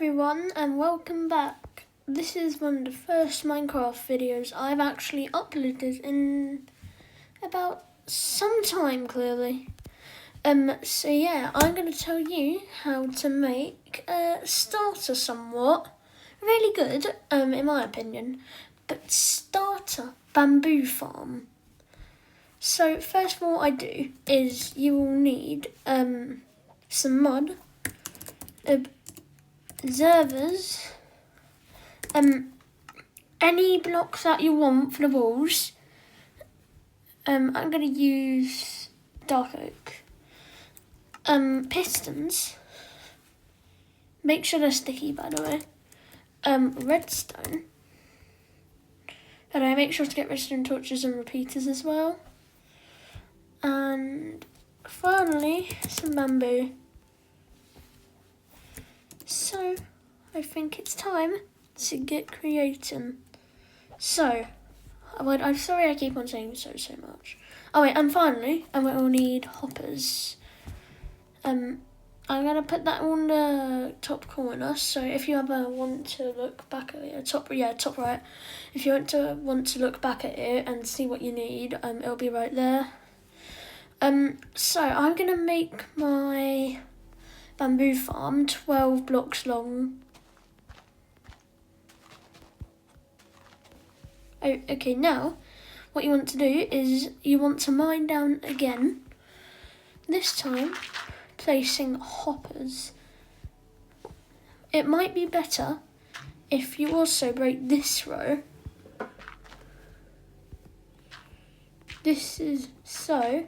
everyone and welcome back. This is one of the first Minecraft videos I've actually uploaded in about some time, clearly. So yeah, I'm going to tell you how to make a starter somewhat really good, in my opinion, but starter bamboo farm. So first of all I do is you will need some mud, observers, any blocks that you want for the walls. I'm going to use dark oak. Pistons. Make sure they're sticky, by the way. Redstone. And I make sure to get redstone torches and repeaters as well. And finally, some bamboo. So, I think it's time to get creating. So, I'm sorry I keep on saying so much. Oh wait, and finally, we'll need hoppers. I'm gonna put that on the top corner. So if you ever want to look back at it, top right. If you want to look back at it and see what you need, it'll be right there. So I'm gonna make my bamboo farm 12 blocks long. Oh, okay, now what you want to do is you want to mine down again, this time placing hoppers. It might be better if you also break this row. This is so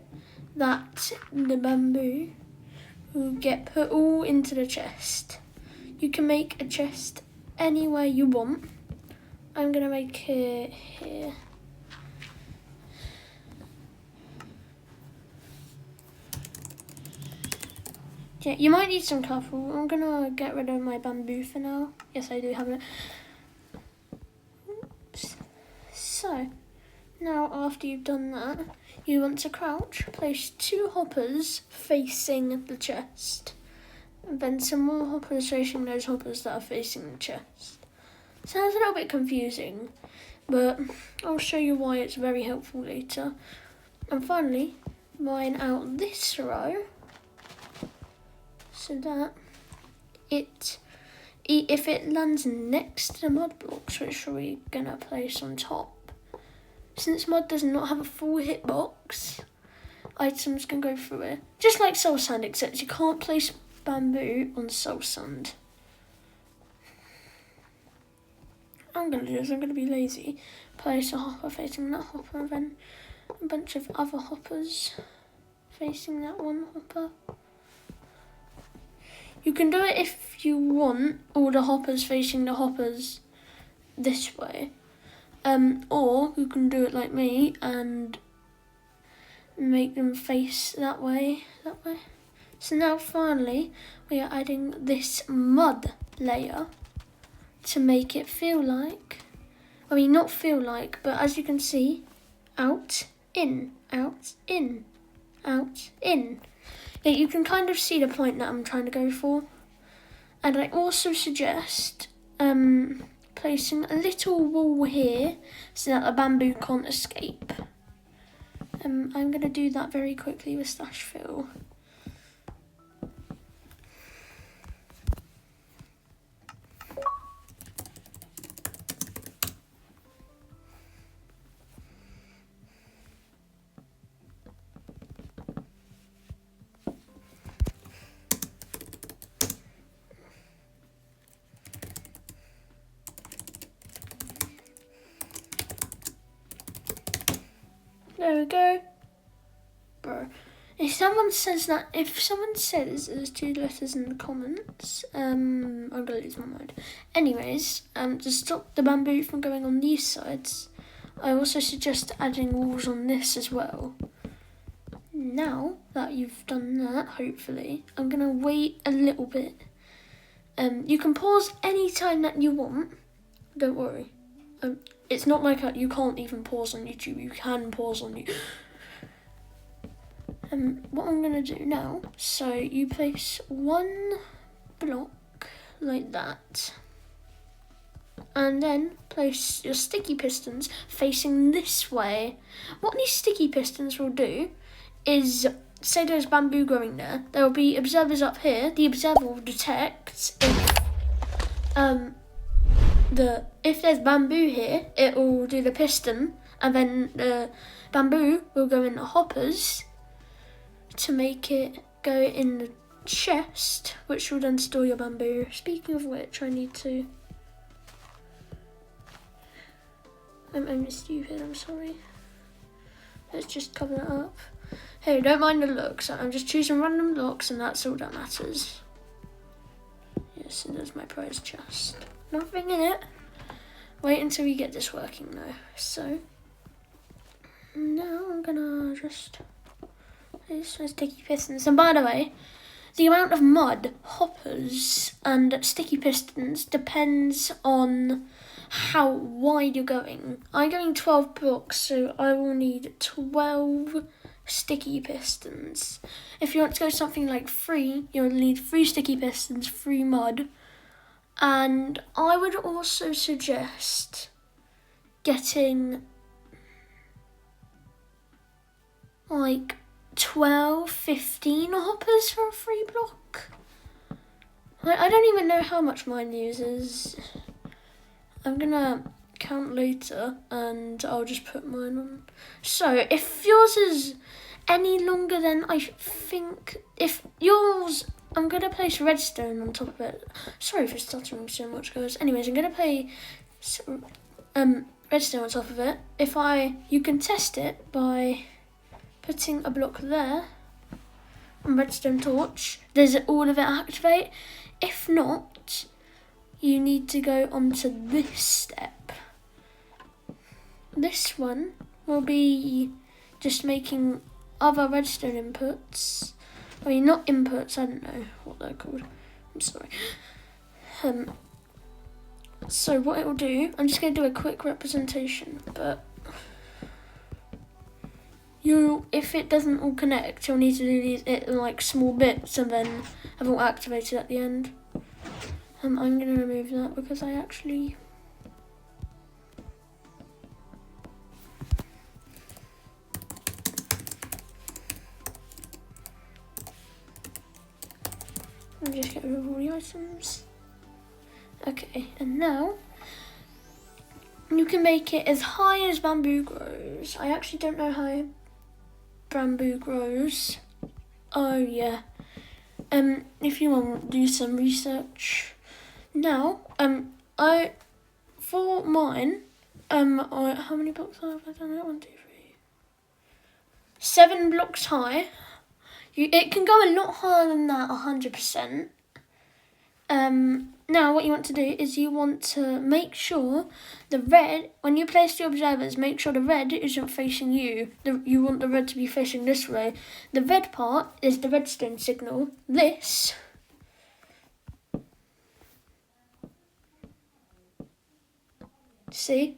that the bamboo will get put all into the chest. You can make a chest anywhere you want. I'm gonna make it here. Yeah, you might need some cover. I'm gonna get rid of my bamboo for now. Yes, I do have it. Oops. So, now after you've done that, you want to crouch, place 2 hoppers facing the chest. And then some more hoppers facing those hoppers that are facing the chest. Sounds a little bit confusing, but I'll show you why it's very helpful later. And finally, mine out this row so that if it lands next to the mud blocks, which we're gonna place on top, since mud does not have a full hitbox, items can go through it. Just like soul sand, except you can't place bamboo on soul sand. I'm going to do is I'm going to be lazy, place a hopper facing that hopper and then a bunch of other hoppers facing that one hopper. You can do it if you want all the hoppers facing the hoppers this way, or you can do it like me and make them face that way. So now finally we are adding this mud layer to make it feel like, not feel like, but as you can see, out, in, out, in, out, in. Yeah, you can kind of see the point that I'm trying to go for. And I also suggest placing a little wall here so that the bamboo can't escape. I'm going to do that very quickly with Stash Fill. There we go. Bro. If someone says there's 2 letters in the comments, I'm gonna lose my mind. Anyways, to stop the bamboo from going on these sides, I also suggest adding walls on this as well. Now that you've done that, hopefully, I'm gonna wait a little bit. You can pause any time that you want. Don't worry. It's not like you can't even pause on YouTube. You can pause on YouTube. What I'm going to do now, so you place 1 block like that. And then place your sticky pistons facing this way. What these sticky pistons will do is, say there's bamboo growing there, there will be observers up here. The observer will detect if there's bamboo here, it will do the piston, and then the bamboo will go in the hoppers to make it go in the chest, which will then store your bamboo. Speaking of which, I need to... I'm stupid, I'm sorry. Let's just cover that up. Hey, don't mind the looks. I'm just choosing random blocks and that's all that matters. Yes, and there's my prize chest. Nothing in it. Wait until we get this working though. So, now I'm gonna just place my sticky pistons. And by the way, the amount of mud, hoppers and sticky pistons depends on how wide you're going. I'm going 12 blocks, so I will need 12 sticky pistons. If you want to go something like 3, you'll need 3 sticky pistons, 3 mud. And I would also suggest getting like 12, 15 hoppers for a 3 block. I don't even know how much mine uses. I'm gonna count later and I'll just put mine on. So if yours is any longer than, I think, if yours, I'm gonna place redstone on top of it. Sorry for stuttering so much, guys. Anyways, I'm gonna play redstone on top of it. You can test it by putting a block there and redstone torch. Does all of it activate? If not, you need to go onto this step. This one will be just making other redstone inputs. I mean, not inputs, I don't know what they're called. I'm sorry. So what it will do, I'm just going to do a quick representation, but if it doesn't all connect, you'll need to do it in like small bits and then have it all activated at the end. I'm going to remove that because I actually... I'll just get rid of all the items. Okay, and now you can make it as high as bamboo grows. I actually don't know how bamboo grows. Oh yeah. If you want to do some research. Now, for mine, how many blocks have I done it? 1, 2, 3. 7 blocks high. It can go a lot higher than that, 100%. Now what you want to do is you want to make sure the red, when you place the observers, make sure the red isn't facing you. You want the red to be facing this way. The red part is the redstone signal. This see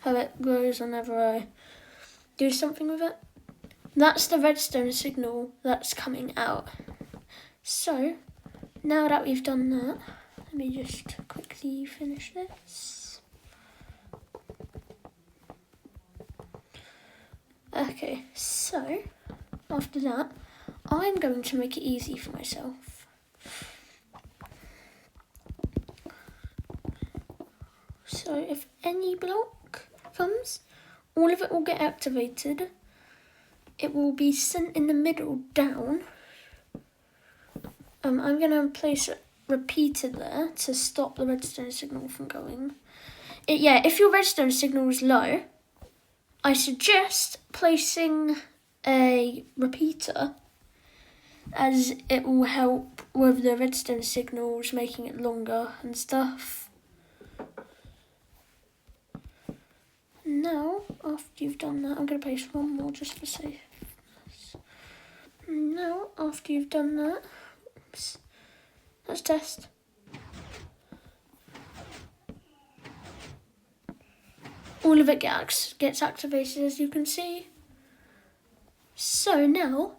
how it grows whenever I do something with it? That's the redstone signal that's coming out. So, now that we've done that, let me just quickly finish this. Okay, so, after that, I'm going to make it easy for myself. So, if any block comes, all of it will get activated. It will be sent in the middle down. I'm going to place a repeater there to stop the redstone signal from going. If your redstone signal is low, I suggest placing a repeater, as it will help with the redstone signals, making it longer and stuff. Now, after you've done that, I'm going to place one more just for safeness. Now, after you've done that, oops, let's test. All of it gets activated, as you can see. So now,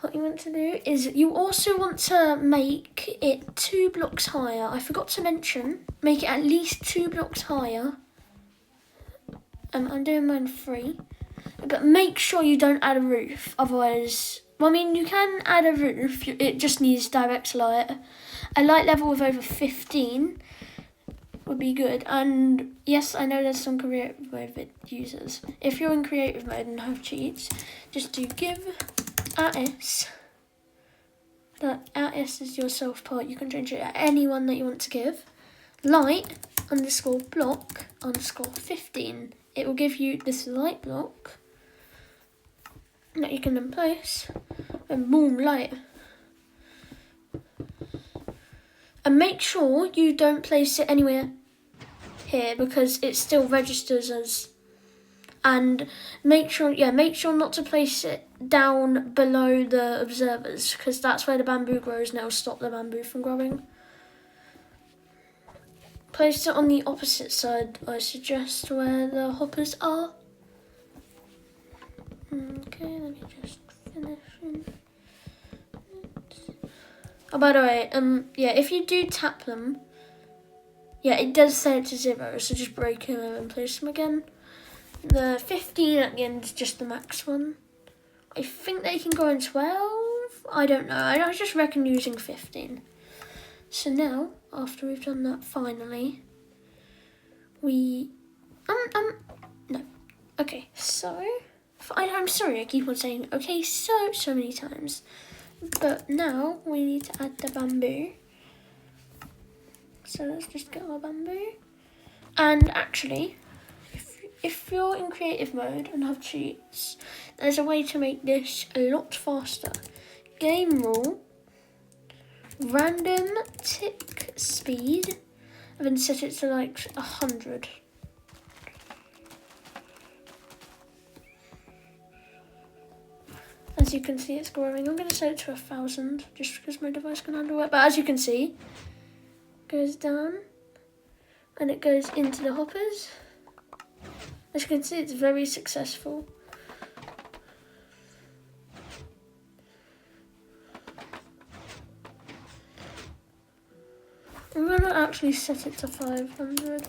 what you want to do is you also want to make it 2 blocks higher. I forgot to mention, make it at least 2 blocks higher. I'm doing mine 3. But make sure you don't add a roof, otherwise... Well, I mean, you can add a roof, it just needs direct light. A light level of over 15 would be good. And yes, I know there's some creative mode users. If you're in creative mode and have cheats, just do give @s. That @s is your self part. You can change it at anyone that you want to give. Light _ block _ 15. It will give you this light block that you can then place, and boom, light. And make sure you don't place it anywhere here because it still registers as. And make sure not to place it down below the observers because that's where the bamboo grows and it'll stop the bamboo from growing. Place it on the opposite side, I suggest, where the hoppers are. Okay, let me just finish. Oh, by the way, yeah, if you do tap them, yeah, it does set it to 0, so just break them and place them again. The 15 at the end is just the max one. I think they can go in 12. I don't know. I just reckon using 15. So now, after we've done that, finally, we no. Okay, so I'm sorry. I keep on saying okay so many times. But now we need to add the bamboo. So let's just get our bamboo. And actually, if you're in creative mode and have cheats, there's a way to make this a lot faster. Game rule, random tick speed, and then set it to like 100. As you can see, it's growing. I'm going to set it to 1,000 just because my device can handle it. But as you can see, it goes down and it goes into the hoppers. As you can see, it's very successful. I'm going to actually set it to 500.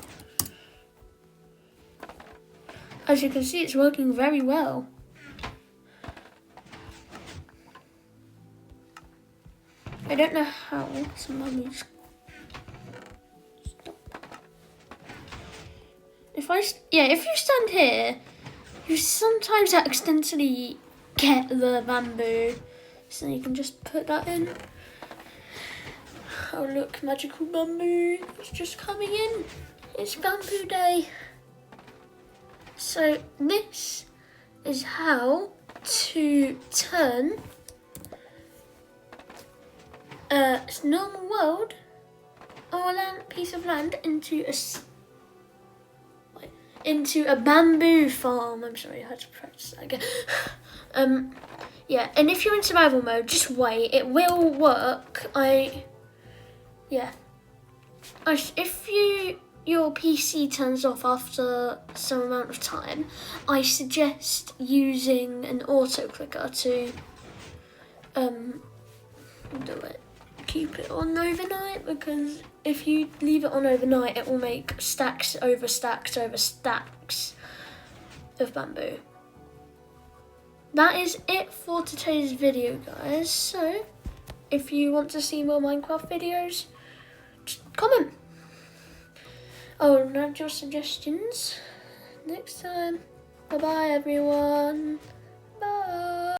As you can see, it's working very well. I don't know how. Somebody just stop. If you stand here, you sometimes accidentally get the bamboo, so you can just put that in. Oh look, magical bamboo! It's just coming in. It's bamboo day. So this is how to turn a normal world or a piece of land into a bamboo farm. I'm sorry, I had to practice that again. Yeah, and if you're in survival mode, just wait. It will work. If your PC turns off after some amount of time, I suggest using an auto clicker to do it. Keep it on overnight, because if you leave it on overnight, it will make stacks over stacks over stacks of bamboo. That is it for today's video, guys. So if you want to see more Minecraft videos, just comment. And add your suggestions next time. Bye bye everyone.